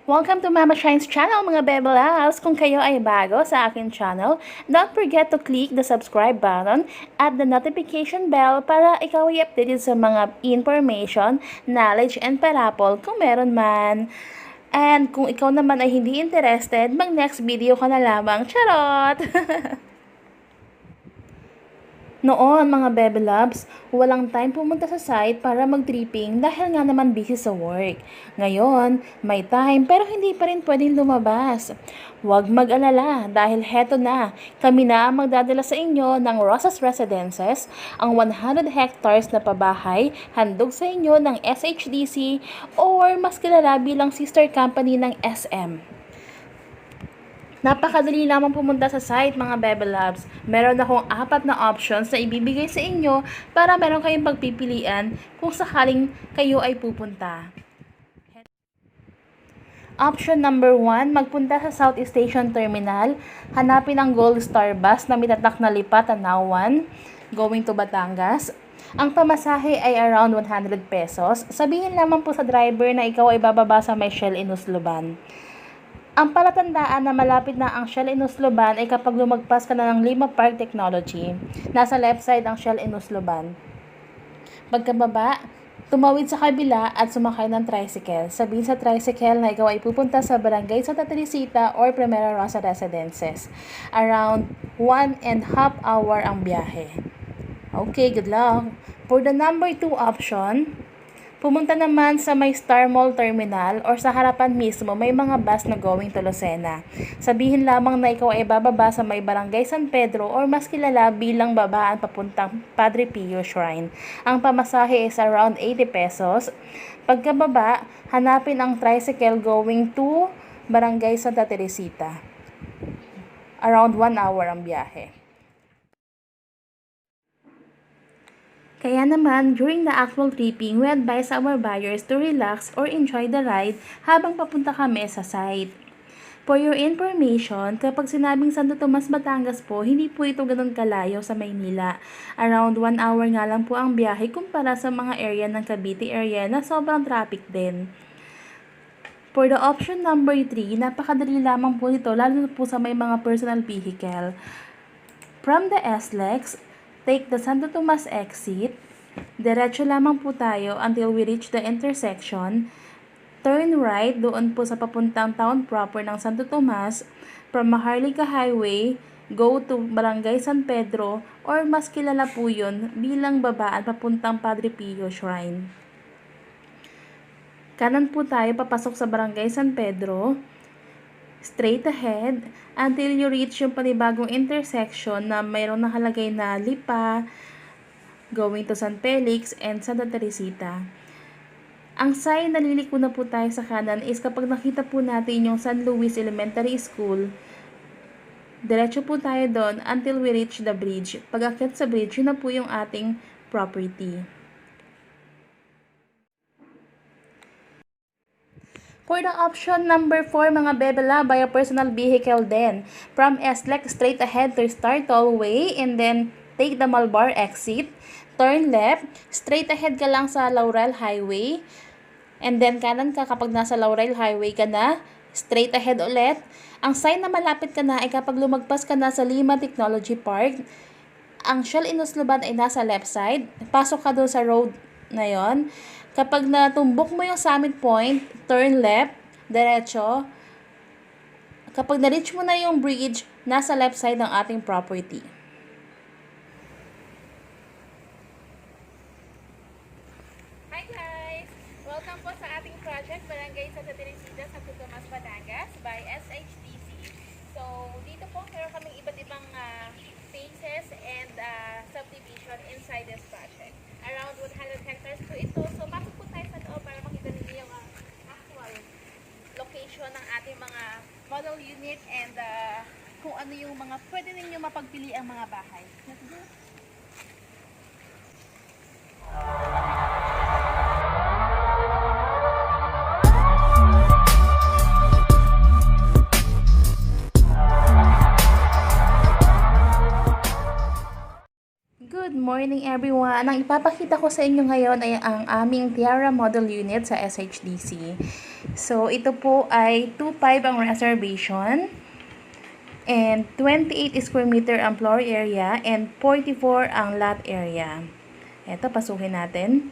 Welcome to Mama Shine's channel mga Bebelaws! Kung kayo ay bago sa akin channel, don't forget to click the subscribe button at the notification bell para ikaw ay updated sa mga information, knowledge, and parapol kung meron man. And kung ikaw naman ay hindi interested, mag-next video ka na lamang. Charot! Noon, mga Bebe Loves, walang time pumunta sa site para mag-tripping dahil nga naman busy sa work. Ngayon, may time pero hindi pa rin pwedeng lumabas. Huwag mag-alala dahil heto na, kami na ang magdadala sa inyo ng Rosas Residences, ang 100 hectares na pabahay, handog sa inyo ng SHDC or mas kilala bilang sister company ng SM. Napakadali lamang pumunta sa site mga Bebe Loves. Meron akong 4 na options na ibibigay sa inyo para meron kayong pagpipilian kung sakaling kayo ay pupunta. Option number 1, magpunta sa Southeast Station Terminal. Hanapin ang Gold Star Bus na mitatak na lipat Tanawan, going to Batangas. Ang pamasahe ay around 100 pesos. Sabihin lamang po sa driver na ikaw ay bababa sa may Shell Inusluban. Ang palatandaan na malapit na ang Shell Inusluban ay kapag lumagpas ka na ng Lima Park Technology. Nasa left side ang Shell Inusluban. Pagkababa, tumawid sa kabila at sumakay ng tricycle. Sabihin sa tricycle na ikaw ay pupunta sa Barangay Santa Teresita or Primera Rosa Residences. Around 1.5 hour ang biyahe. Okay, good luck. For the number 2 option, pumunta naman sa may Star Mall Terminal or sa harapan mismo may mga bus na going to Lucena. Sabihin lamang na ikaw ay bababa sa may Barangay San Pedro or mas kilala bilang babaan papuntang Padre Pio Shrine. Ang pamasahe is around 80 pesos. Pagkababa, hanapin ang tricycle going to Barangay Santa Teresita. Around 1 hour ang biyahe. Kaya naman, during the actual tripping, we advise our buyers to relax or enjoy the ride habang papunta kami sa site. For your information, kapag sinabing Santo Tomas, Batangas po, hindi po ito ganun kalayo sa Maynila. Around 1 hour nga lang po ang biyahe kumpara sa mga area ng Cavite area na sobrang traffic din. For the option number 3, napakadali lamang po nito lalo na po sa may mga personal vehicle. From the SLEX, take the Santo Tomas exit. Diretso lamang po tayo until we reach the intersection. Turn right doon po sa papuntang town proper ng Santo Tomas. From Maharlika Highway, go to Barangay San Pedro or mas kilala po yun bilang babaan papuntang Padre Pio Shrine. Kanan po tayo papasok sa Barangay San Pedro. Straight ahead until you reach yung panibagong intersection na mayroong nakalagay na Lipa, going to San Felix and Santa Teresita. Ang sign na liliko na po tayo sa kanan is kapag nakita po natin yung San Luis Elementary School, diretso po tayo doon until we reach the bridge. Pag akyat sa bridge, yun na po yung ating property. For the option number 4, mga Bebela, by a personal vehicle din. From SLEX, straight ahead to Star Tollway and then take the Malbar exit. Turn left, straight ahead ka lang sa Laurel Highway. And then kanan ka kapag nasa Laurel Highway ka na, straight ahead ulit. Ang sign na malapit ka na ay kapag lumagpas ka na sa Lima Technology Park. Ang Shell Inusluban ay nasa left side. Pasok ka doon sa road na yon. Kapag natumbok mo yung summit point, turn left, diretso. Kapag na-reach mo na yung bridge, nasa left side ng ating property. Hi guys! Welcome po sa ating project, Barangay Santa Teresita, Santo Tomas, Batangas by SHDC. So, dito po meron kaming iba't ibang phases and subdivision inside this project. Around 100 hectares po ito. So, pasok po tayo sa loob para makita ninyo yung actual location ng ating mga model unit and kung ano yung mga pwede ninyo mapagpili ang mga bahay. Let's go! Good morning morning everyone! Ang ipapakita ko sa inyo ngayon ay ang aming Tiara Model Unit sa SHDC. So, ito po ay 2.5 ang reservation and 28 square meter ang floor area and 44 ang lot area. Ito, pasukin natin.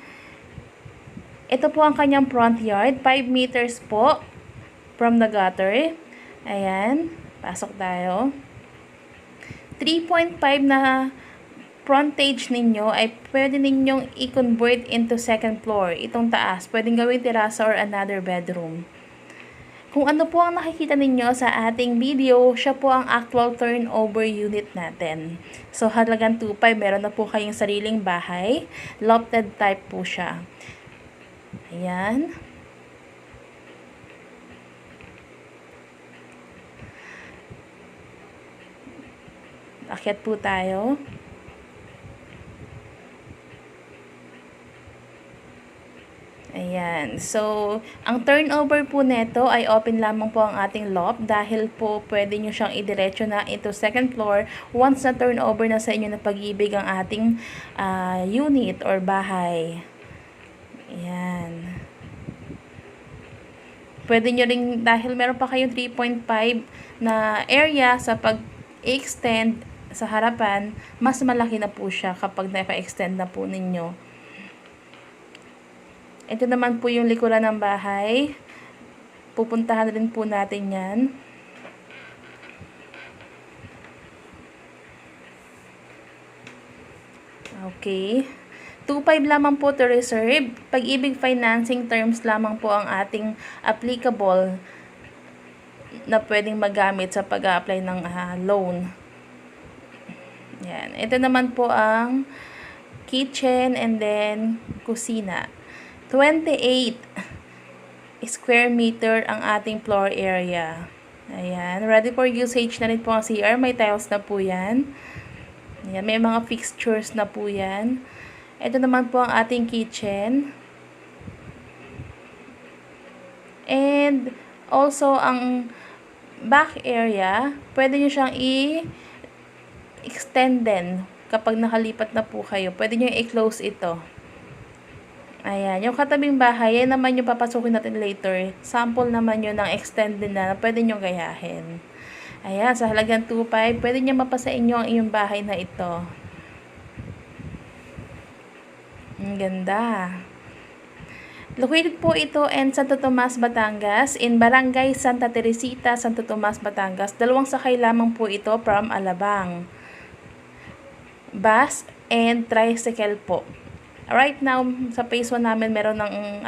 Ito po ang kanyang front yard, 5 meters po from the gutter. Ayan, pasok tayo. 3.5 na frontage ninyo ay pwede ninyong i-convert into second floor. Itong taas, pwedeng gawin terasa or another bedroom. Kung ano po ang nakikita ninyo sa ating video, siya po ang actual turnover unit natin. So, halagang 2.5, meron na po kayong sariling bahay. Lofted type po siya. Ayan. Akyat po tayo. Ayan. So, ang turnover po neto ay open lamang po ang ating loft dahil po pwede nyo siyang idiretso na into second floor once na turnover na sa inyo na pag-ibig ang ating unit or bahay. Ayan. Pwede nyo rin, dahil meron pa kayong 3.5 na area sa pag-extend sa harapan, mas malaki na po siya kapag naka-extend na po ninyo. Ito naman po yung likuran ng bahay. Pupuntahan rin po natin yan. Okay. 2.5 lamang po to reserve. Pag-ibig financing terms lamang po ang ating applicable na pwedeng magamit sa pag-apply ng loan. Yan. Ito naman po ang kitchen and then kusina. 28 square meter ang ating floor area. Ayan. Ready for usage na rin po ang CR. May tiles na po yan. Ayan. May mga fixtures na po yan. Ito naman po ang ating kitchen. And also ang back area, pwede nyo siyang extend din kapag nakalipat na po kayo. Pwede nyo i-close ito. Ayan. Yung katabing bahay, yan naman yung papasukin natin later. Sample naman yun ng extended na pwede nyo gayahin. Ayan. Sa halagang 2.5, pwede nyo mapasa inyo ang iyong bahay na ito. Ang ganda. Located po ito in Santo Tomas, Batangas, in Barangay Santa Teresita, Santo Tomas, Batangas. 2 sakay lamang po ito from Alabang. Bus and tricycle po. Right now, sa phase 1 namin meron ng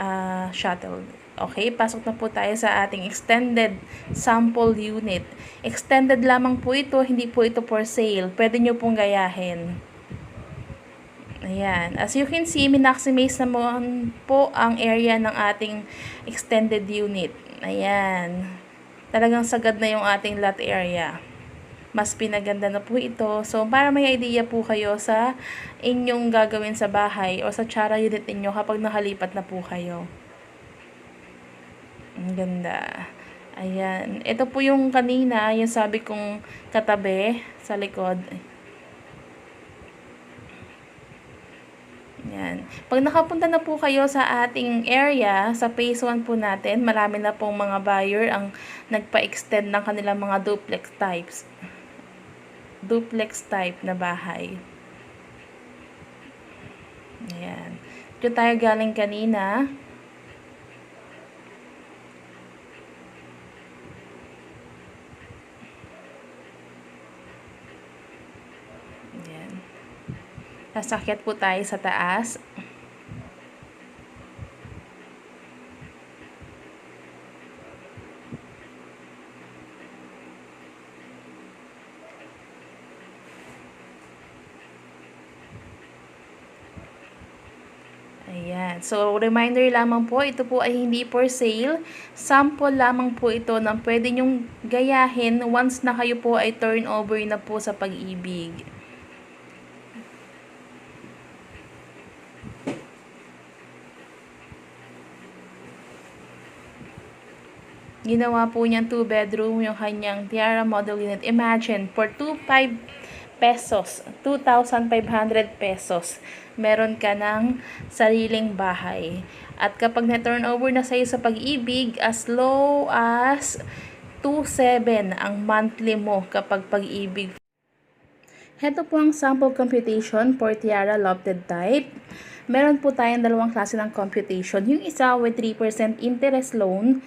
shuttle. Okay, pasok na po tayo sa ating extended sample unit. Extended lamang po ito, hindi po ito for sale. Pwede nyo pong gayahin. Ayan. As you can see, minaximize naman po ang area ng ating extended unit. Ayan. Talagang sagad na yung ating lot area. Mas pinaganda na po ito. So, para may idea po kayo sa inyong gagawin sa bahay o sa Tiara unit ninyo kapag nakalipat na po kayo. Ang ganda. Ayan. Ito po yung kanina, yung sabi kong katabi sa likod. Yan. Pag nakapunta na po kayo sa ating area, sa phase 1 po natin, marami na pong mga buyer ang nagpa-extend ng kanilang mga duplex types. Duplex type na bahay. Ayan. Ito tayo galing kanina. Sasakyat po tayo sa taas. Ayan. So, reminder lamang po, ito po ay hindi for sale. Sample lamang po ito na pwede nyong gayahin once na kayo po ay turnover na po sa pag-ibig. Ginawa po niyang 2 bedroom yung kanyang Tiara model unit. Imagine, for 2.5 pesos, 2,500 pesos, meron ka ng sariling bahay. At kapag na-turnover na sa'yo sa Pag-ibig, as low as 2,700 ang monthly mo kapag Pag-ibig. Heto po ang sample computation for Tiara Lofted type. Meron po tayong dalawang klase ng computation. Yung isa with 3% interest loan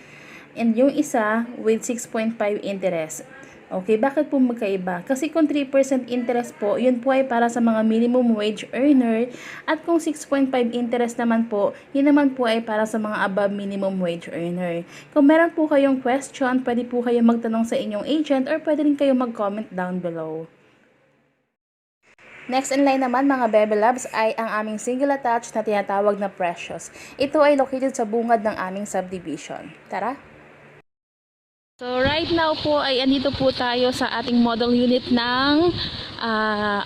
and yung isa with 6.5 interest. Okay, bakit po magkaiba? Kasi kung 3% interest po, yun po ay para sa mga minimum wage earner, at kung 6.5 interest naman po, yun naman po ay para sa mga above minimum wage earner. Kung meron po kayong question, pwede po kayo magtanong sa inyong agent or pwede rin kayo mag-comment down below. Next in line naman mga Bebe Loves ay ang aming single attached na tinatawag na Precious. Ito ay located sa bungad ng aming subdivision. Tara! So right now po ay andito po tayo sa ating model unit ng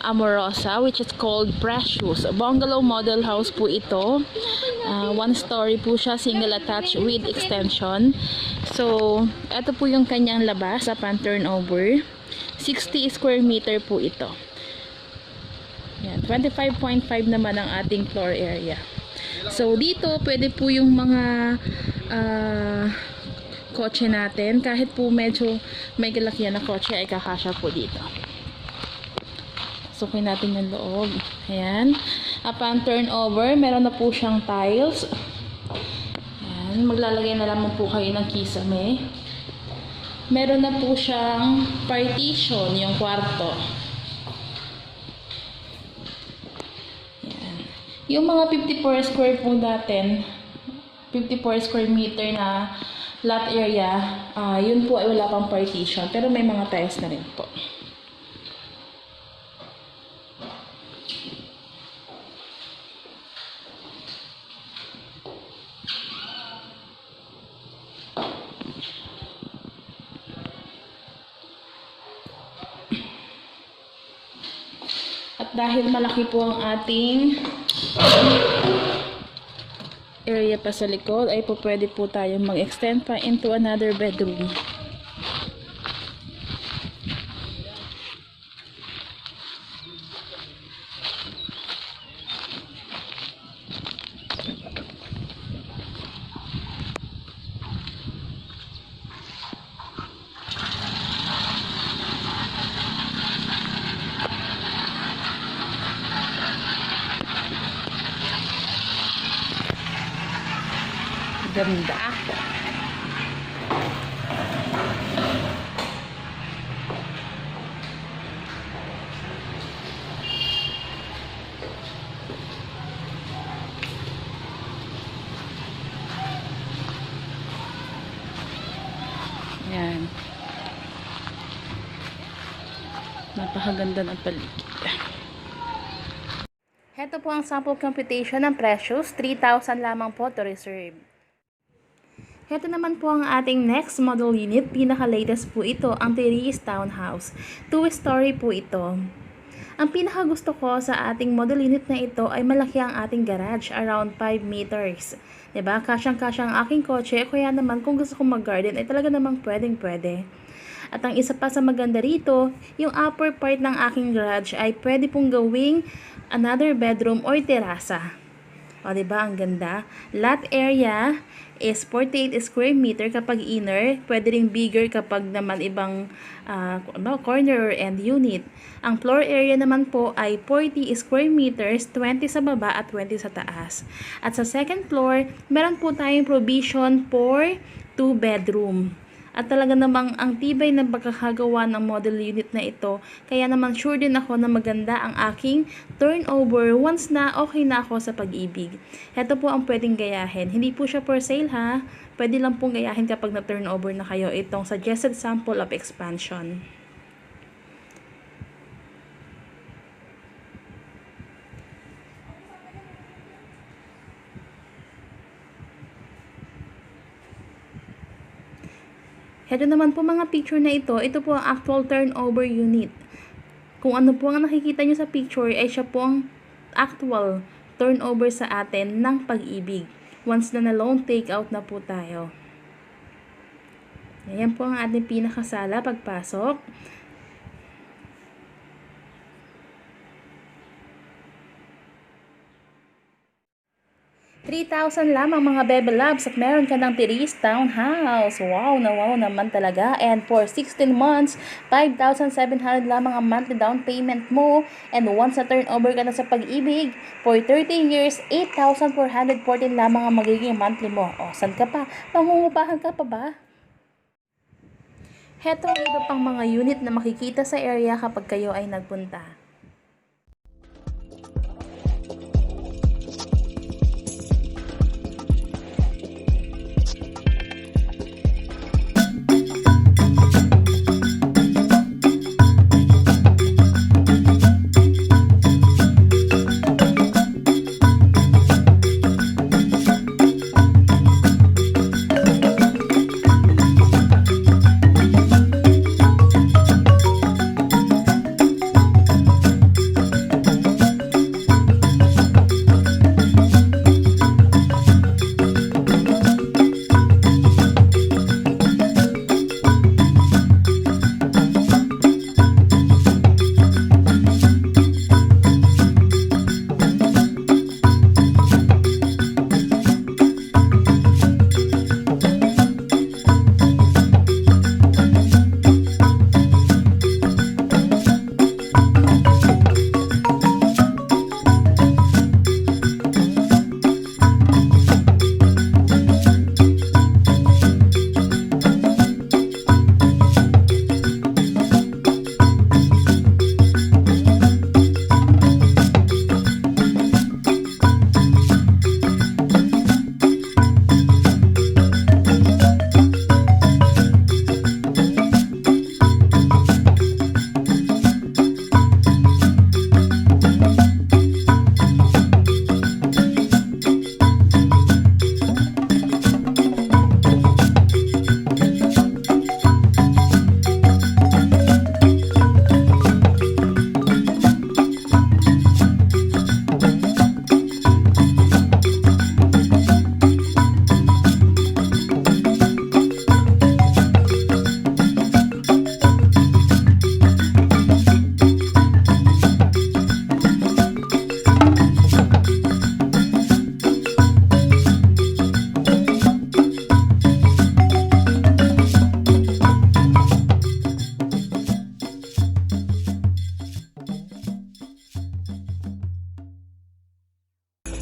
Amorosa, which is called Precious. Bungalow model house po ito. One story po siya, single attached with extension. So ito po yung kanyang labas upon turnover. 60 square meter po ito. Yan, 25.5 naman ang ating floor area. So dito pwede po yung mga kotse natin, kahit po medyo may kalakyan na kotse ay kakasya po dito. Sukin natin yung loob. Ayan. Upon turnover, meron na po siyang tiles. Ayan. Maglalagay na lamang po kayo ng kisame. Meron na po siyang partition, yung kwarto. Ayan. Yung mga 54 square po natin, 54 square meter na lot area, yun po ay wala pang partition, pero may mga tiles na rin po. At dahil malaki po ang ating area pa sa likod, ay po pwede po tayo mag-extend pa into another bedroom. Ganda. Yan. Napakaganda ng paligid. Heto po ang sample computation ng Precious. 3,000 lamang po to reserve. Heto naman po ang ating next model unit. Pinaka-latest po ito, ang Terrace Townhouse. 2-story po ito. Ang pinaka-gusto ko sa ating model unit na ito ay malaki ang ating garage, around 5 meters. Diba? Kasyang-kasya ang aking kotse, kaya naman kung gusto kong mag-garden ay talaga namang pwedeng-pwede. At ang isa pa sa maganda rito, yung upper part ng aking garage ay pwede pong gawing another bedroom or terasa. O, diba? Ang ganda. Lot area is 48 square meter kapag inner. Pwede ring bigger kapag naman ibang corner and unit. Ang floor area naman po ay 40 square meters, 20 sa baba at 20 sa taas. At sa second floor, meron po tayong provision for 2 bedroom. At talaga namang ang tibay na pagkakagawa ng model unit na ito, kaya naman sure din ako na maganda ang aking turnover once na okay na ako sa Pag-ibig. Ito po ang pwedeng gayahin. Hindi po siya for sale ha. Pwede lang pong gayahin kapag na turnover na kayo itong suggested sample of expansion. Heto naman po mga picture na ito po ang actual turnover unit. Kung ano po ang nakikita nyo sa picture, ay siya po ang actual turnover sa atin ng Pag-ibig. Once na loan take out na po tayo. Ayan po ang ating pinakasala pagpasok. 3,000 lamang mga Bebe Loves at meron ka ng Tiris Townhouse. Wow na wow naman talaga. And for 16 months, 5,700 lamang ang monthly down payment mo. And once na turnover ka na sa pag-ibig, for 30 years, 8,414 lamang ang magiging monthly mo. O, saan ka pa? Mangungupahan ka pa ba? Heto ang iba pang mga unit na makikita sa area kapag kayo ay nagpunta.